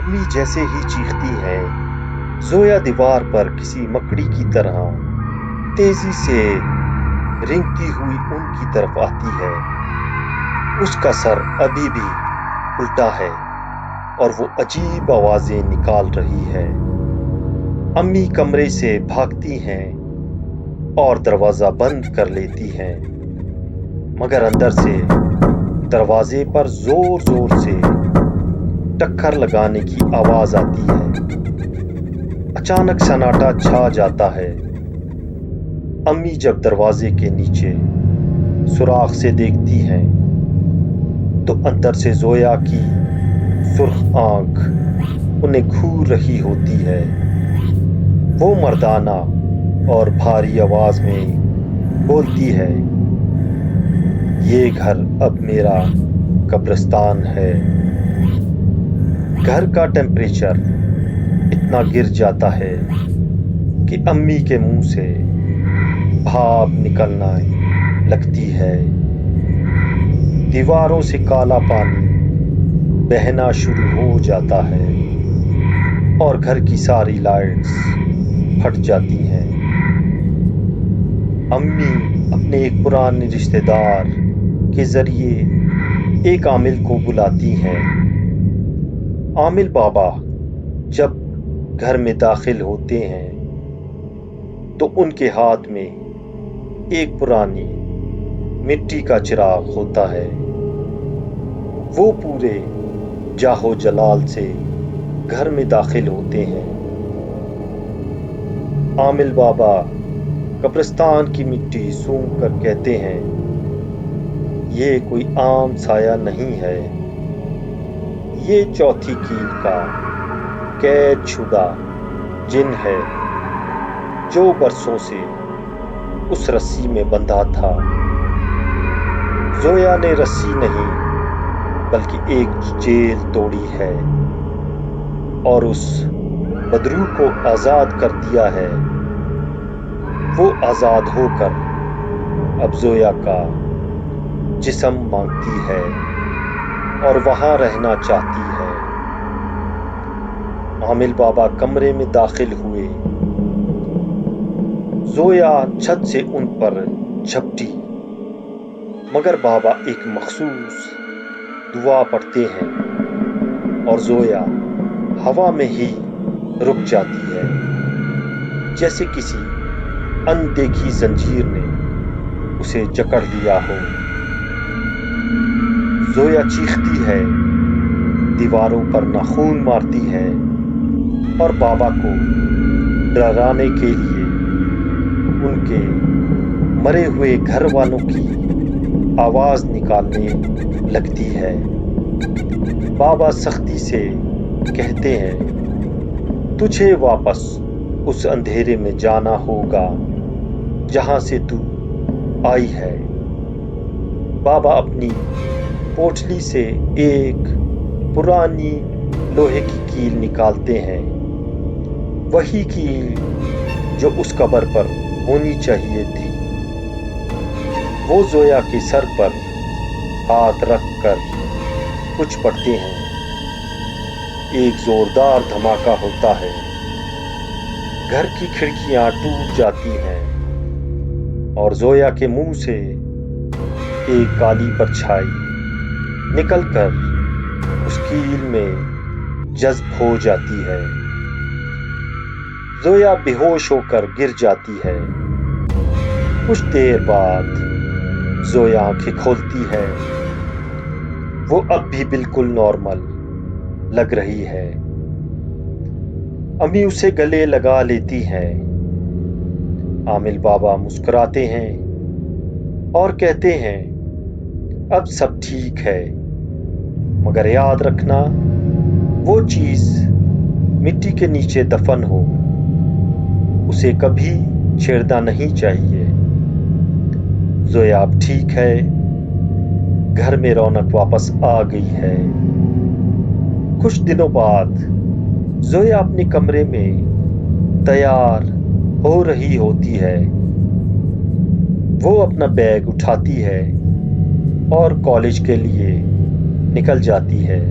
امی جیسے ہی چیختی ہیں، زویا دیوار پر کسی مکڑی کی طرح تیزی سے رینگتی ہوئی ان کی طرف آتی ہے۔ اس کا سر ابھی بھی الٹا ہے اور وہ عجیب آوازیں نکال رہی ہے۔ امی کمرے سے بھاگتی ہیں اور دروازہ بند کر لیتی ہیں، مگر اندر سے دروازے پر زور زور سے ٹکر لگانے کی آواز آتی ہے۔ اچانک سناٹا چھا جاتا ہے۔ امی جب دروازے کے نیچے سوراخ سے دیکھتی ہیں تو اندر سے زویا کی سرخ آنکھ انہیں گھور رہی ہوتی ہے۔ وہ مردانہ اور بھاری آواز میں بولتی ہے، یہ گھر اب میرا قبرستان ہے۔ گھر کا ٹیمپریچر اتنا گر جاتا ہے کہ امی کے منہ سے بھاپ نکلنے لگتی ہے۔ دیواروں سے کالا پانی بہنا شروع ہو جاتا ہے اور گھر کی ساری لائٹس پھٹ جاتی ہیں۔ امی اپنے ایک پرانے رشتہ دار کے ذریعے ایک عامل کو بلاتی ہیں۔ عامل بابا جب گھر میں داخل ہوتے ہیں تو ان کے ہاتھ میں ایک پرانی مٹی کا چراغ ہوتا ہے۔ وہ پورے جاہو جلال سے گھر میں داخل ہوتے ہیں۔ عامل بابا قبرستان کی مٹی سونگھ کر کہتے ہیں، یہ کوئی عام سایہ نہیں ہے، یہ چوتھی کیل کا قید شدہ جن ہے جو برسوں سے اس رسی میں بندھا تھا۔ زویا نے رسی نہیں بلکہ ایک جیل توڑی ہے اور اس بدروح کو آزاد کر دیا ہے۔ وہ آزاد ہو کر اب زویا کا جسم مانگتی ہے اور وہاں رہنا چاہتی ہے۔ عامل بابا کمرے میں داخل ہوئے۔ زویا چھت سے ان پر جھپٹی، مگر بابا ایک مخصوص دعا پڑھتے ہیں اور زویا ہوا میں ہی رک جاتی ہے، جیسے کسی اندیکھی زنجیر نے اسے جکڑ لیا ہو۔ زویا چیختی ہے، دیواروں پر ناخن مارتی ہے اور بابا کو ڈرانے کے لیے ان کے مرے ہوئے گھر والوں کی آواز نکالنے لگتی ہے۔ بابا سختی سے کہتے ہیں، تجھے واپس اس اندھیرے میں جانا ہوگا جہاں سے تو آئی ہے۔ بابا اپنی پوٹلی سے ایک پرانی لوہے کی کیل نکالتے ہیں، وہی کیل جو اس قبر پر ہونی چاہیے تھی۔ وہ زویا کے سر پر ہاتھ رکھ کر کچھ پڑھتے ہیں۔ ایک زوردار دھماکہ ہوتا ہے، گھر کی کھڑکیاں ٹوٹ جاتی ہیں اور زویا کے منہ سے ایک کالی پرچھائی نکل کر اس کیل میں جذب ہو جاتی ہے۔ زویا بے ہوش ہو کر گر جاتی ہے۔ کچھ دیر بعد زویا آنکھیں کھولتی ہے۔ وہ اب بھی بالکل نارمل لگ رہی ہے۔ امی اسے گلے لگا لیتی ہیں۔ عامل بابا مسکراتے ہیں اور کہتے ہیں، اب سب ٹھیک ہے، مگر یاد رکھنا وہ چیز مٹی کے نیچے دفن ہو، اسے کبھی چھیڑنا نہیں چاہیے۔ زویا اب ٹھیک ہے، گھر میں رونق واپس آ گئی ہے۔ کچھ دنوں بعد زویا اپنے کمرے میں تیار ہو رہی ہوتی ہے۔ وہ اپنا بیگ اٹھاتی ہے اور کالج کے لیے نکل جاتی ہے۔